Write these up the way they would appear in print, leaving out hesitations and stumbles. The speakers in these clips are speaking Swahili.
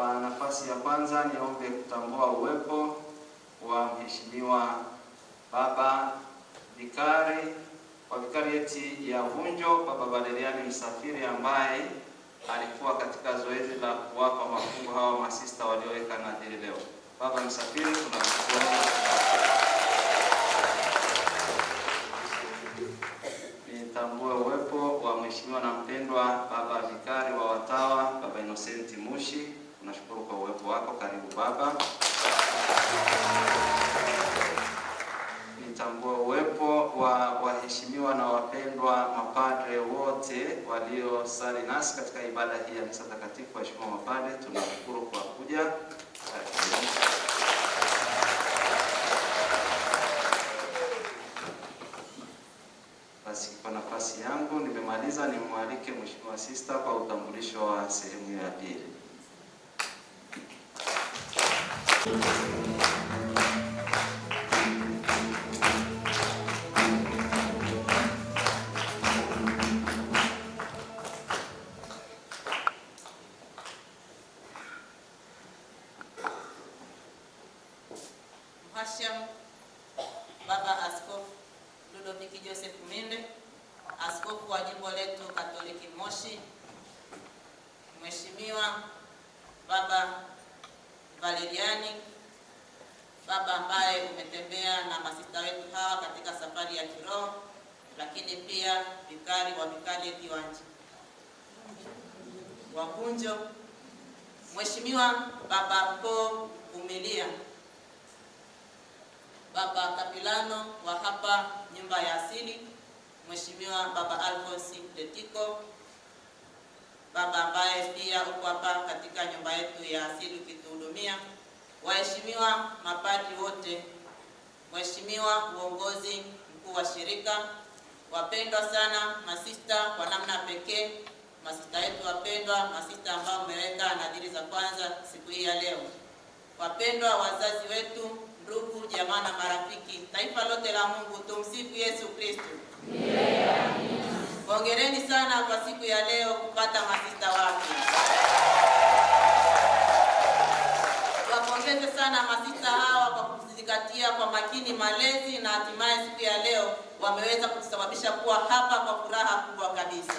Kwa nafasi ya kwanza niombe kutambua uwepo wa Mheshimiwa Baba Vikari wa Vikarieti ya Vunjo, Baba Valeriani Msafiri, ambaye alikuwa katika zoezi la kuwapa mafungu hawa masista walioweka nadhiri leo. Baba Msafiri, tunashukuru. Nitambue uwepo wa Mheshimiwa na mpendwa Baba Vikari wa Watawa, Baba Innocent Mushi. Tunashukuru kwa uwepo wako. Karibu baba. Nitambue uwepo wa waheshimiwa na wapendwa mapadre wote waliosali nasi katika ibada hii ya misa takatifu. Waheshimiwa mapadre, tunashukuru kwa kuja. Basi kwa nafasi yangu nimemaliza, nimwalike Mheshimiwa Sister kwa utambulisho wa sehemu ya pili. Mhashamu Baba Askofu Ludovick Joseph Minde, askofu wa jimbo letu Katoliki Moshi, Mheshimiwa Baba Valeriani, baba ambaye umetembea na masista wetu hawa katika safari ya kiroho, lakini pia vikari wa Vikarieti wa Vunjo, Mheshimiwa Baba Paul Umilia, Baba Kapilano wa hapa nyumba ya asili, Mheshimiwa Baba Alphonse Letiko, baba ambaye pia uko hapa katika nyumba yetu ya asili ukituhudumia, waheshimiwa mapadri wote, Mheshimiwa uongozi mkuu wa shirika, wapendwa sana masista, kwa namna pekee masista wetu wapendwa, masista ambao mmeweka nadhiri za kwanza siku hii ya leo, wapendwa wazazi wetu, ndugu, jamaa na marafiki, taifa lote la Mungu, tumsifu Yesu Kristo. Hongereni sana kwa siku ya leo kupata masista wapya. Wapongeze sana masista hawa kwa kuzingatia kwa makini malezi, na hatimaye siku ya leo wameweza kusababisha kuwa hapa kwa furaha kubwa kabisa.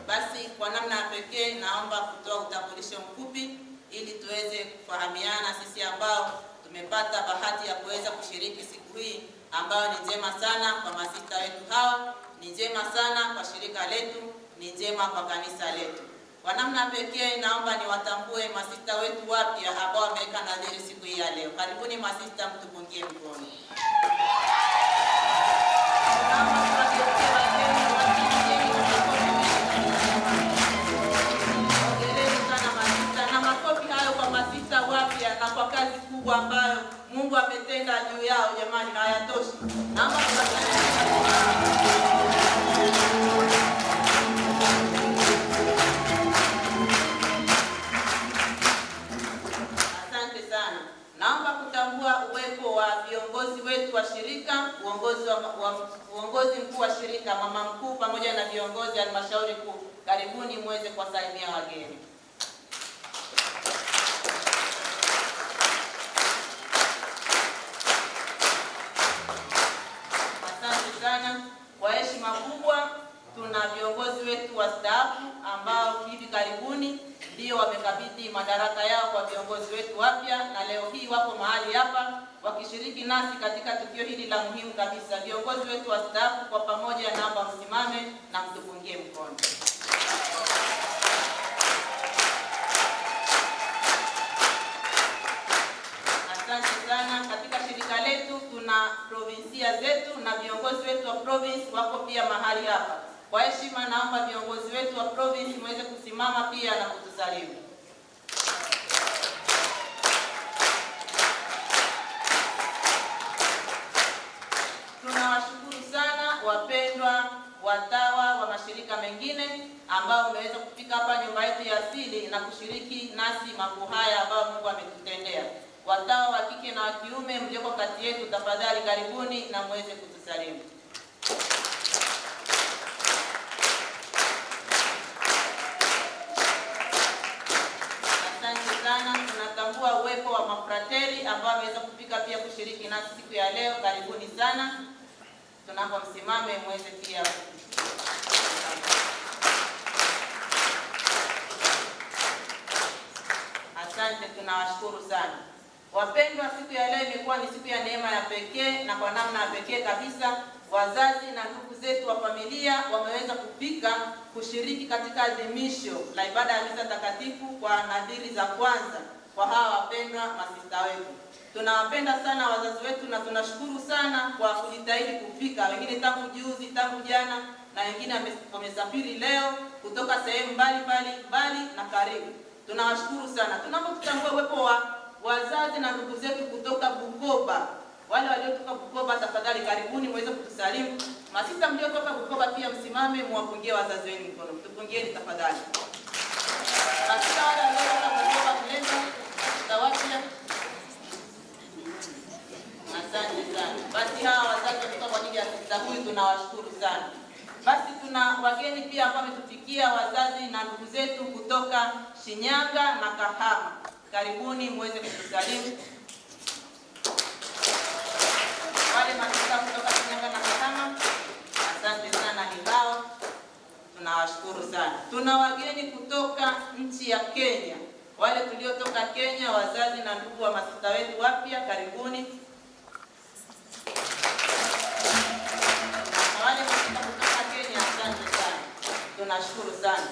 Basi kwa namna pekee naomba kutoa utambulisho mfupi ili tuweze kufahamiana sisi ambao tumepata bahati ya kuweza kushiriki siku hii ambayo ni njema sana kwa masista wetu hawa, ni njema sana kwa shirika letu, ni njema kwa kanisa letu. Kwa namna pekee naomba niwatambue masista wetu wapya ambao wameweka nadhiri siku hii ya leo. Karibuni masista, mtupungie mkono. Na kwa kazi kubwa ambayo Mungu ametenda juu yao, jamani, hayatoshi. Naomba asante sana. Naomba kutambua uwepo wa viongozi wetu wa shirika, uongozi mkuu wa shirika, mama mkuu pamoja na viongozi wa halmashauri kuu. Karibuni muweze kuwasalimia wageni. Kwa heshima kubwa tuna viongozi wetu wastaafu ambao hivi karibuni ndio wamekabidhi madaraka yao kwa viongozi wetu wapya, na leo hii wapo mahali hapa wakishiriki nasi katika tukio hili la muhimu kabisa. Viongozi wetu wastaafu, kwa pamoja naomba msimame na mtupungie mkono. Asante sana. Katika shirika letu tuna provinsia zetu na viongozi wetu wa province wako pia mahali hapa. Kwa heshima naomba viongozi wetu wa province muweze kusimama pia na kutusalimu. Tunawashukuru sana wapendwa watawa wa mashirika mengine ambao mmeweza kufika hapa nyumba yetu ya asili na kushiriki nasi mambo haya ambayo Mungu ametutendea. Watawa wa kike na wa kiume mlioko kati yetu, tafadhali karibuni na muweze kutusalimu. mmefika pia kushiriki nasi siku ya leo, karibuni sana. Tunaomba msimame muweze pia. Asante, tunawashukuru sana. Wapendwa, siku ya leo imekuwa ni siku ya neema ya pekee, na kwa namna ya pekee kabisa wazazi na ndugu zetu wa familia wameweza kufika kushiriki katika adhimisho la ibada ya misa takatifu kwa nadhiri za kwanza kwa hawa wapendwa masista wetu. Tunawapenda sana wazazi wetu na tunashukuru sana kwa kujitahidi kufika, wengine tangu juzi, tangu jana, na wengine wamesafiri leo kutoka sehemu mbali na karibu. Tunawashukuru sana. Tunaomba tutambue uwepo wa wazazi na ndugu zetu kutoka Bukoba. Wale waliotoka Bukoba, tafadhali karibuni muweze kutusalimu. Masista mliotoka Bukoba pia msimame muwapungie wazazi wenu mkono. Tupungieni tafadhali. Masista wale waliotoka Bukoba kuleta tawafia. Asante sana. Basi hawa wazazi kutoka kwa ajili ya sista huyu tunawashukuru sana. Basi tuna wageni pia ambao wametufikia, wazazi na ndugu zetu kutoka Shinyanga na Kahama. Karibuni muweze kutusalimu. Wale masista kutoka Shinyanga na Kahama, asante sana hao. Tunawashukuru sana. Tuna wageni kutoka nchi ya Kenya. Wale tuliotoka Kenya, wazazi na ndugu wa masista wetu wapya, karibuni. Wale masista kutoka Kenya, asante sana. Tunashukuru sana.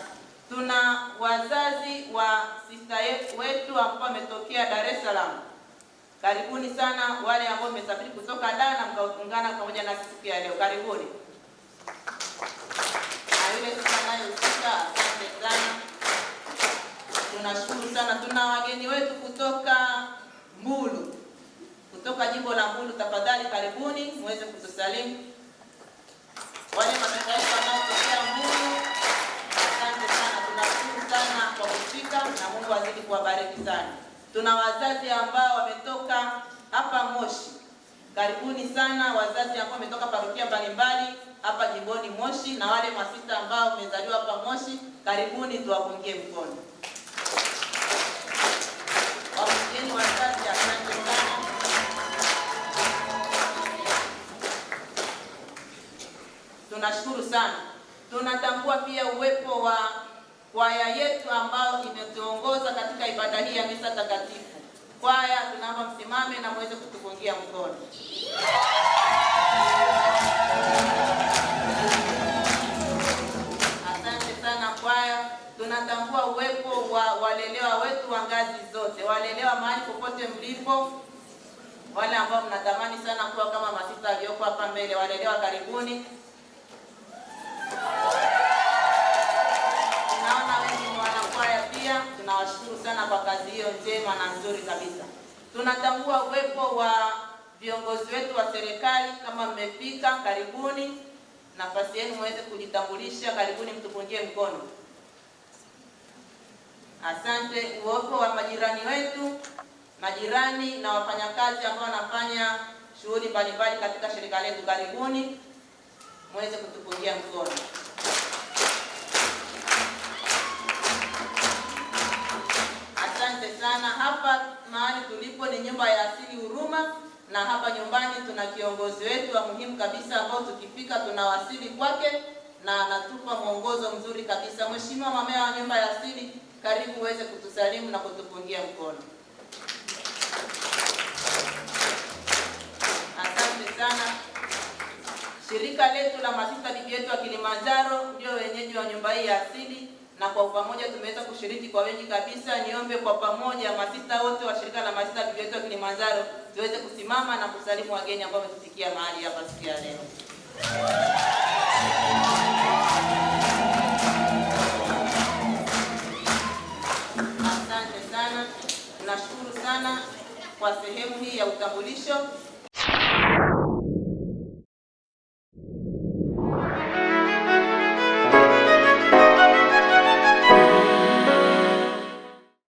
Tuna wazazi wa sista wetu ambao wametokea Dar es Salaam. Karibuni sana wale ambao mmesafiri kutoka Dar na mkaungana pamoja na siku ya leo. Karibuni. Na yule sasa naye usika, asante sana. Tunashukuru sana. Tuna wageni wetu kutoka Mbulu. Kutoka jimbo la Mbulu, tafadhali karibuni muweze kutusalimu. Wale masista wetu wanaotokea Mbulu, asante sana. Tunashukuru sana kwa kufika na Mungu azidi kuwabariki sana. Tuna wazazi ambao wametoka hapa Moshi. Karibuni sana wazazi ambao wametoka parokia mbalimbali hapa jimboni Moshi, na wale masista ambao wamezaliwa hapa Moshi, karibuni tuwapungie mkono. Wapungieni wazazi, asante sana. Tunashukuru sana. Tunatambua pia uwepo wa kwaya yetu ambao imetuongoza katika ibada hii ya misa takatifu. Kwaya, tunaomba msimame na muweze kutupungia mkono. Asante sana kwaya. Tunatambua uwepo wa walelewa wetu wa ngazi zote. Walelewa mahali popote mlipo, wale ambao mnatamani sana kuwa kama masista walioko hapa mbele, walelewa karibuni. Naona wengi ni wanakwaya pia. Tunawashukuru sana kwa kazi hiyo njema na nzuri kabisa. Tunatambua uwepo wa viongozi wetu wa serikali. Kama mmefika, karibuni. Nafasi yenu muweze kujitambulisha. Karibuni mtupungie mkono. Asante. Uwepo wa majirani wetu, majirani na wafanyakazi ambao wanafanya shughuli mbalimbali katika shirika letu, karibuni muweze kutupungia mkono. Asante sana. Hapa mahali tulipo ni nyumba ya asili Huruma, na hapa nyumbani tuna kiongozi wetu wa muhimu kabisa ambao tukifika tunawasili kwake na anatupa mwongozo mzuri kabisa. Mheshimiwa Mamea wa nyumba ya asili, karibu uweze kutusalimu na kutupungia mkono. Asante sana. Shirika letu la masista bibi yetu wa Kilimanjaro ndio wenyeji wa nyumba hii ya asili, na kwa pamoja tumeweza kushiriki kwa wengi kabisa. Niombe kwa pamoja masista wote wa shirika la masista bibi yetu wa Kilimanjaro tuweze kusimama na kusalimu wageni ambao wametufikia mahali hapa siku ya leo. Asante sana. Tunashukuru sana kwa sehemu hii ya utambulisho.